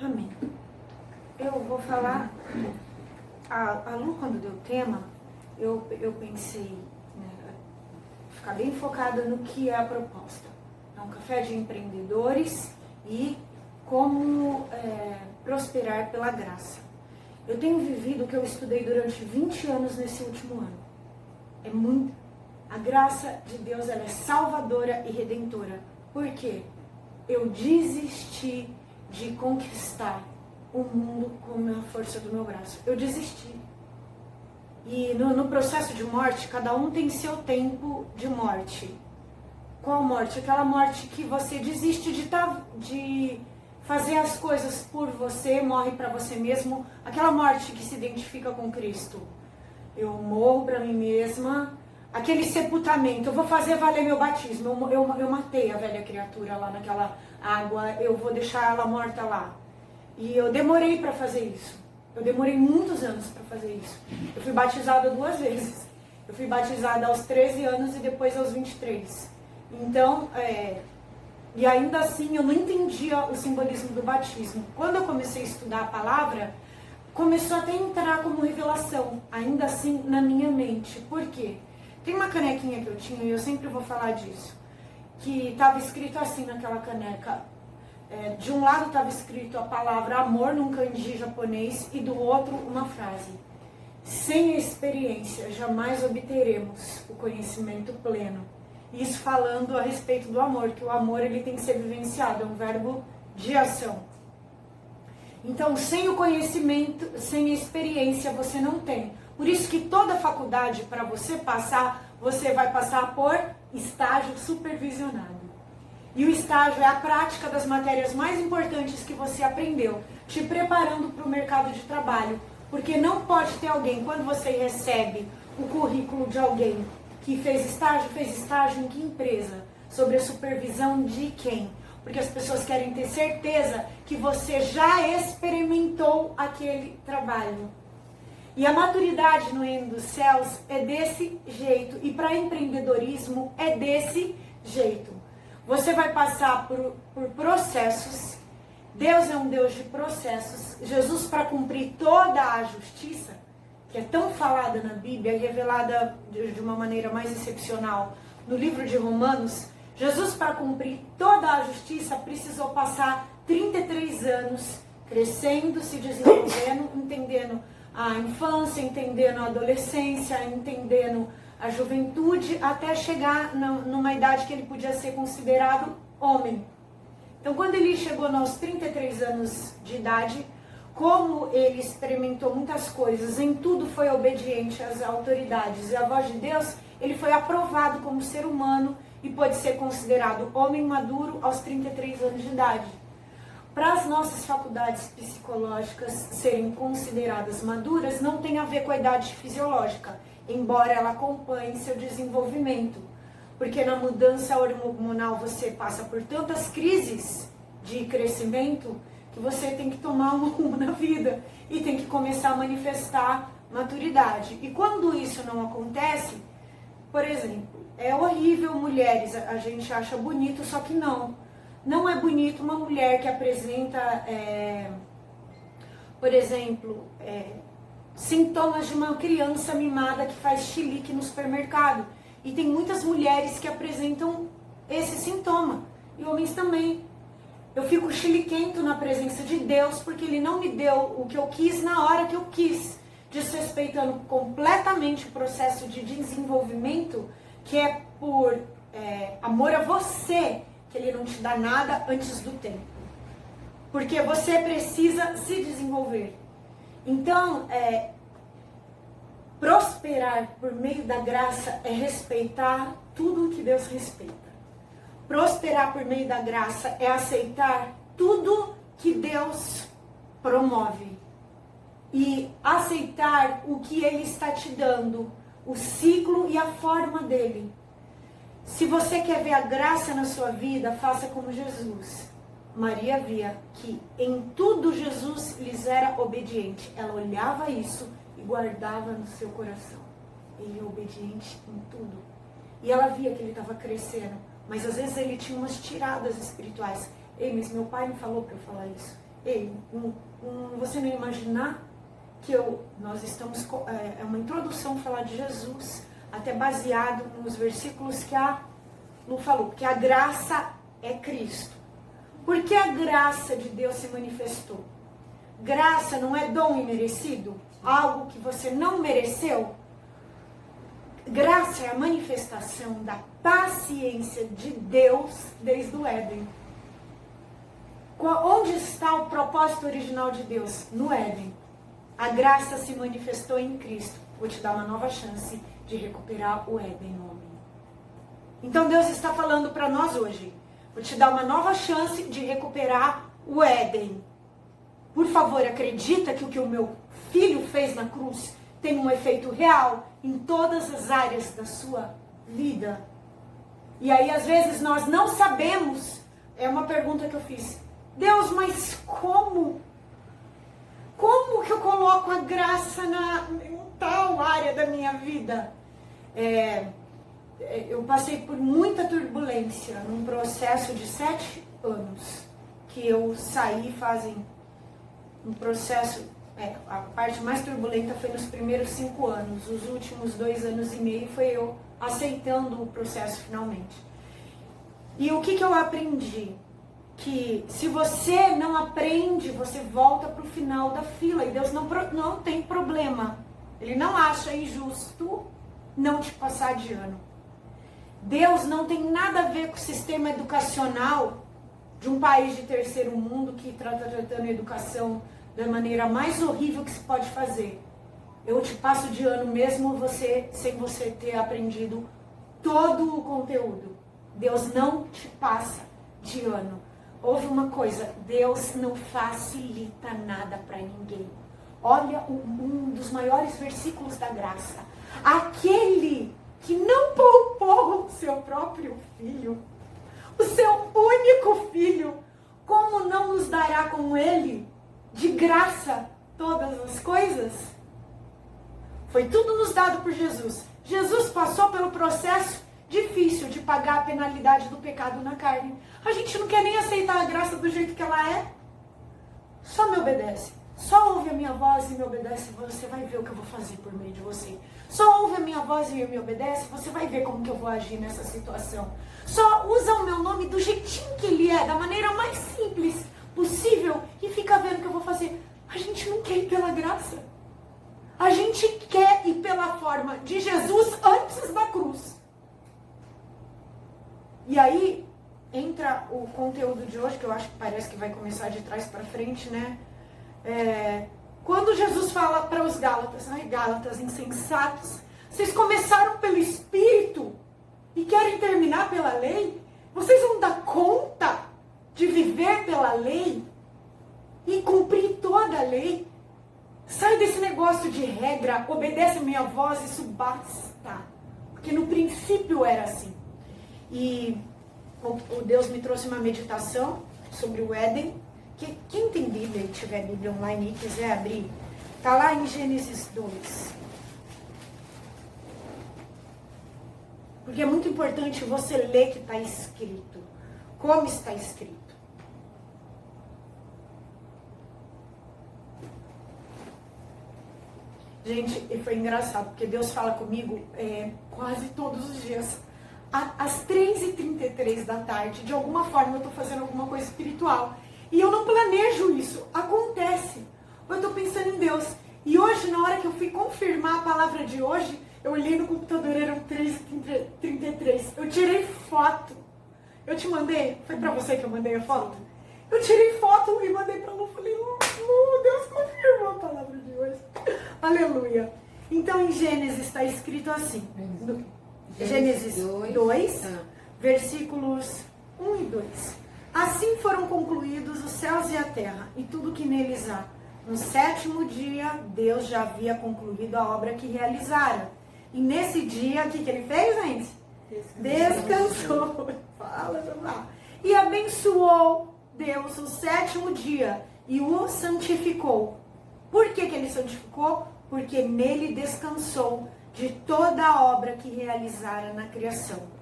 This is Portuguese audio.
Amém. Eu vou falar, a Lu, quando deu o tema, eu pensei, né, ficar bem focada no que é a proposta. É um café de empreendedores e como prosperar pela graça. Eu tenho vivido o que eu estudei durante 20 anos nesse último ano. A graça de Deus, ela é salvadora e redentora. Por quê? Eu desisti de conquistar o mundo com a força do meu braço. Eu desisti. E no processo de morte, cada um tem seu tempo de morte. Qual morte? Aquela morte que você desiste de fazer as coisas por você, morre para você mesmo. Aquela morte que se identifica com Cristo. Eu morro para mim mesma. Aquele sepultamento, eu vou fazer valer meu batismo. Eu matei a velha criatura lá naquela água, eu vou deixar ela morta lá. E eu demorei para fazer isso. Eu demorei muitos anos para fazer isso. Eu fui batizada 2 vezes. Eu fui batizada aos 13 anos e depois aos 23. Então, e ainda assim eu não entendia o simbolismo do batismo. Quando eu comecei a estudar a palavra, começou até a entrar como revelação, ainda assim na minha mente. Por quê? Tem uma canequinha que eu tinha, e eu sempre vou falar disso, que estava escrito assim naquela caneca. De um lado estava escrito a palavra amor num kanji japonês e do outro uma frase. Sem a experiência, jamais obteremos o conhecimento pleno. Isso falando a respeito do amor, que o amor ele tem que ser vivenciado, é um verbo de ação. Então, sem o conhecimento, sem a experiência, você não tem. Por isso que toda faculdade, para você passar, você vai passar por estágio supervisionado. E o estágio é a prática das matérias mais importantes que você aprendeu, te preparando para o mercado de trabalho. Porque não pode ter alguém, quando você recebe o currículo de alguém que fez estágio em que empresa? Sobre a supervisão de quem? Porque as pessoas querem ter certeza que você já experimentou aquele trabalho. E a maturidade no reino dos céus é desse jeito. E para empreendedorismo é desse jeito. Você vai passar por processos. Deus é um Deus de processos. Jesus, para cumprir toda a justiça, que é tão falada na Bíblia e revelada de uma maneira mais excepcional no livro de Romanos, Jesus, para cumprir toda a justiça, precisou passar 33 anos crescendo, se desenvolvendo, entendendo a infância, entendendo a adolescência, entendendo a juventude, até chegar numa idade que ele podia ser considerado homem. Então, quando ele chegou aos 33 anos de idade, como ele experimentou muitas coisas, em tudo foi obediente às autoridades e à voz de Deus, ele foi aprovado como ser humano e pode ser considerado homem maduro aos 33 anos de idade. Para as nossas faculdades psicológicas serem consideradas maduras, não tem a ver com a idade fisiológica, embora ela acompanhe seu desenvolvimento. Porque na mudança hormonal você passa por tantas crises de crescimento que você tem que tomar um rumo na vida e tem que começar a manifestar maturidade. E quando isso não acontece, por exemplo, é horrível mulheres, a gente acha bonito, só que não. Não é bonito uma mulher que apresenta, por exemplo, sintomas de uma criança mimada que faz chilique no supermercado. E tem muitas mulheres que apresentam esse sintoma. E homens também. Eu fico chiliquento na presença de Deus porque Ele não me deu o que eu quis na hora que eu quis. Desrespeitando completamente o processo de desenvolvimento, que é por amor a você, que Ele não te dá nada antes do tempo. Porque você precisa se desenvolver. Então, prosperar por meio da graça é respeitar tudo que Deus respeita. Prosperar por meio da graça é aceitar tudo que Deus promove. E aceitar o que Ele está te dando, o ciclo e a forma dele. Se você quer ver a graça na sua vida, faça como Jesus. Maria via que em tudo Jesus lhes era obediente. Ela olhava isso e guardava no seu coração. Ele é obediente em tudo. E ela via que ele estava crescendo. Mas às vezes ele tinha umas tiradas espirituais. Ei, mas meu pai me falou para eu falar isso. Ei, você não imaginar que nós estamos... É uma introdução falar de Jesus, até baseado nos versículos que a Lu falou, que a graça é Cristo. Por que a graça de Deus se manifestou? Graça não é dom imerecido? Algo que você não mereceu? Graça é a manifestação da paciência de Deus desde o Éden. Onde está o propósito original de Deus? No Éden. A graça se manifestou em Cristo. Vou te dar uma nova chance de recuperar o Éden, homem. Então Deus está falando para nós hoje. Vou te dar uma nova chance de recuperar o Éden. Por favor, acredita que o que o meu filho fez na cruz tem um efeito real em todas as áreas da sua vida. E aí, às vezes, nós não sabemos. É uma pergunta que eu fiz. Deus, mas como? Como que eu coloco a graça em tal área da minha vida? Eu passei por muita turbulência num processo de 7 anos. Que eu saí fazem um processo... a parte mais turbulenta foi nos primeiros 5 anos. Os últimos 2 anos e meio foi eu aceitando o processo finalmente. E o que eu aprendi? Que se você não aprende, você volta para o final da fila. E Deus não tem problema. Ele não acha injusto não te passar de ano. Deus não tem nada a ver com o sistema educacional de um país de terceiro mundo que tratando a educação da maneira mais horrível que se pode fazer. Eu te passo de ano mesmo sem você ter aprendido todo o conteúdo. Deus não te passa de ano. Houve uma coisa, Deus não facilita nada para ninguém. Olha um dos maiores versículos da graça. Aquele que não poupou o seu próprio filho, o seu único filho, como não nos dará com ele de graça todas as coisas? Foi tudo nos dado por Jesus. Jesus passou pelo processo difícil de pagar a penalidade do pecado na carne. A gente não quer nem aceitar a graça do jeito que ela é. Só me obedece. Só ouve a minha voz e me obedece. Você vai ver o que eu vou fazer por meio de você. Só ouve a minha voz e me obedece. Você vai ver como que eu vou agir nessa situação. Só usa o meu nome do jeitinho que ele é, da maneira mais simples possível, e fica vendo o que eu vou fazer. A gente não quer ir pela graça. A gente quer ir pela forma de Jesus antes da cruz. E aí entra o conteúdo de hoje, que eu acho que parece que vai começar de trás para frente, né? Quando Jesus fala para os Gálatas, ai, Gálatas insensatos, vocês começaram pelo Espírito e querem terminar pela lei? Vocês vão dar conta de viver pela lei e cumprir toda a lei? Sai desse negócio de regra, obedece a minha voz, isso basta. Porque no princípio era assim. E o Deus me trouxe uma meditação sobre o Éden, que quem tem Bíblia e tiver Bíblia online e quiser abrir, está lá em Gênesis 2. Porque é muito importante você ler o que está escrito, como está escrito. Gente, e foi engraçado, porque Deus fala comigo quase todos os dias. Às 3h33 da tarde, de alguma forma eu estou fazendo alguma coisa espiritual. E eu não planejo isso, acontece. Eu estou pensando em Deus. E hoje, na hora que eu fui confirmar a palavra de hoje, eu olhei no computador, eram 3h33. Eu tirei foto. Eu te mandei, foi pra você que eu mandei a foto? Eu tirei foto e mandei pra Lu. Falei, Lu, Deus confirmou a palavra de hoje. Aleluia. Então, em Gênesis está escrito assim. Gênesis 2, versículos 1 e 2. Assim foram concluídos os céus e a terra, e tudo que neles há. No 7º dia, Deus já havia concluído a obra que realizara. E nesse dia, o que ele fez, gente? Descansou. Fala. E abençoou Deus o 7º dia e o santificou. Por que ele santificou? Porque nele descansou de toda a obra que realizara na criação.